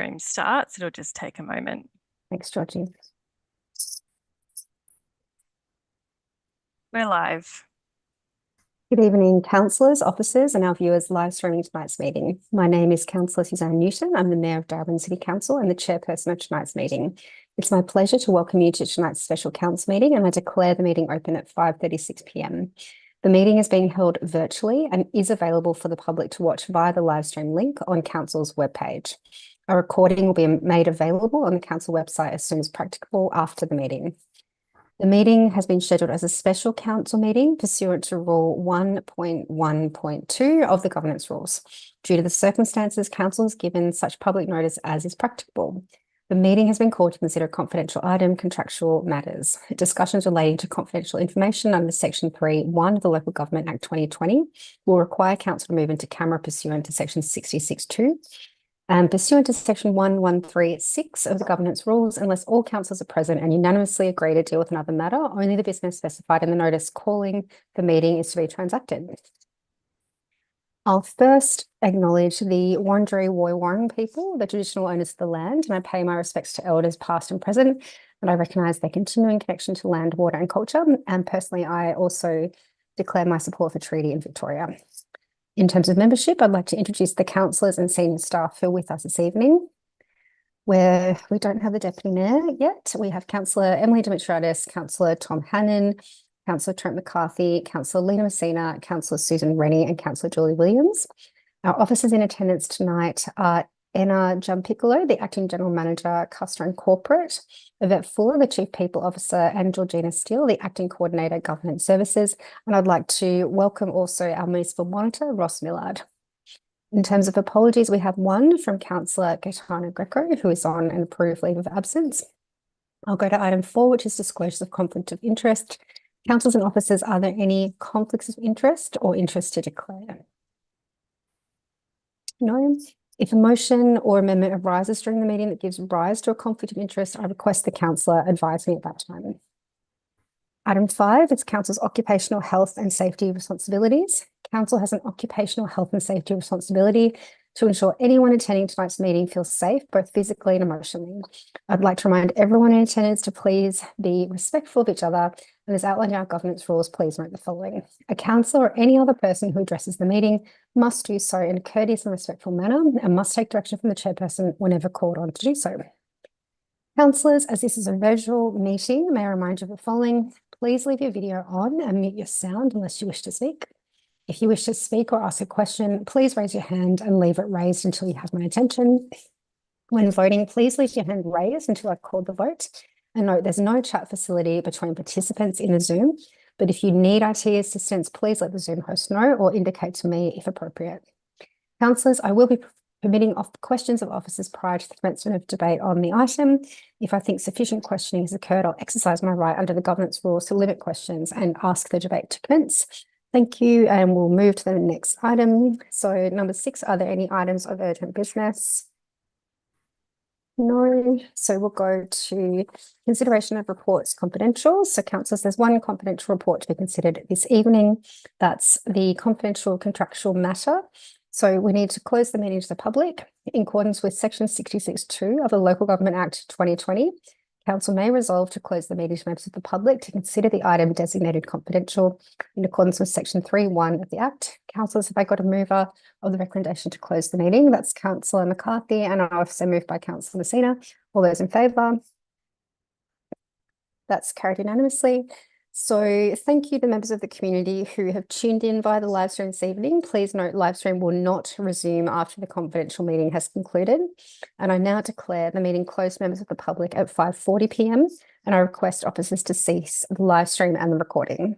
Stream starts, it'll just take a moment. Thanks, Georgie. We're live. Good evening, councillors, officers, and our viewers live streaming tonight's meeting. My name is Councillor Suzanne Newton. I'm the Mayor of Darebin City Council and the chairperson of tonight's meeting. It's my pleasure to welcome you to tonight's special council meeting, and I declare the meeting open at 5:36 p.m. The meeting is being held virtually and is available for the public to watch via the live stream link on Council's webpage. A recording will be made available on the Council website as soon as practicable after the meeting. The meeting has been scheduled as a special council meeting pursuant to Rule 1.1.2 of the governance rules. Due to the circumstances, council has given such public notice as is practicable. The meeting has been called to consider confidential item contractual matters. Discussions relating to confidential information under Section 3(1) of the Local Government Act 2020 will require council to move into camera pursuant to Section 66(2). Pursuant to Section 1136 of the governance rules, unless all councillors are present and unanimously agree to deal with another matter, only the business specified in the notice calling the meeting is to be transacted. I'll first acknowledge the Wurundjeri Woi-wurrung people, the traditional owners of the land, and I pay my respects to elders past and present, and I recognise their continuing connection to land, water and culture. And personally, I also declare my support for treaty in Victoria. In terms of membership, I'd like to introduce the councillors and senior staff who are with us this evening. Where we don't have the Deputy Mayor yet, we have Councillor Emily Dimitriadis, Councillor Tom Hannon, Councillor Trent McCarthy, Councillor Lena Messina, Councillor Susan Rennie and Councillor Julie Williams. Our officers in attendance tonight are Anna Giampiccolo, the Acting General Manager, Customer and Corporate, Yvette Fuller, the Chief People Officer, and Georgina Steele, the Acting Coordinator, Government Services. And I'd like to welcome also our Municipal Monitor, Ross Millard. In terms of apologies, we have one from Councillor Gaetano Greco, who is on an approved leave of absence. I'll go to item 4, which is disclosures of conflict of interest. Councillors and officers, are there any conflicts of interest or interest to declare? No. If a motion or amendment arises during the meeting that gives rise to a conflict of interest, I request the councillor advise me at that time. Item 5 is council's occupational health and safety responsibilities. Council has an occupational health and safety responsibility to ensure anyone attending tonight's meeting feels safe, both physically and emotionally. I'd like to remind everyone in attendance to please be respectful of each other, and as outlined in our governance rules, please note the following. A councillor or any other person who addresses the meeting must do so in a courteous and respectful manner and must take direction from the chairperson whenever called on to do so. Councillors, as this is a virtual meeting, may I remind you of the following. Please leave your video on and mute your sound unless you wish to speak. If you wish to speak or ask a question, please raise your hand and leave it raised until you have my attention. When voting, please leave your hand raised until I've called the vote. And note, there's no chat facility between participants in the Zoom, but if you need IT assistance, please let the Zoom host know or indicate to me if appropriate. Councillors, I will be permitting questions of officers prior to the commencement of debate on the item. If I think sufficient questioning has occurred, I'll exercise my right under the governance rules to limit questions and ask the debate to commence. Thank you, and we'll move to the next item. So number 6, are there any items of urgent business? No. So we'll go to consideration of reports confidential. So councillors, there's one confidential report to be considered this evening. That's the confidential contractual matter. So we need to close the meeting to the public in accordance with Section 66(2) of the Local Government Act 2020. Council may resolve to close the meeting to members of the public to consider the item designated confidential in accordance with Section 3(1) of the Act. Councillors, have I got a mover of the recommendation to close the meeting? That's Councillor McCarthy, and I also moved by Councillor Messina. All those in favour? That's carried unanimously. So thank you to members of the community who have tuned in via the live stream this evening. Please note live stream will not resume after the confidential meeting has concluded. And I now declare the meeting closed to members of the public at 5:40 p.m. and I request officers to cease the live stream and the recording.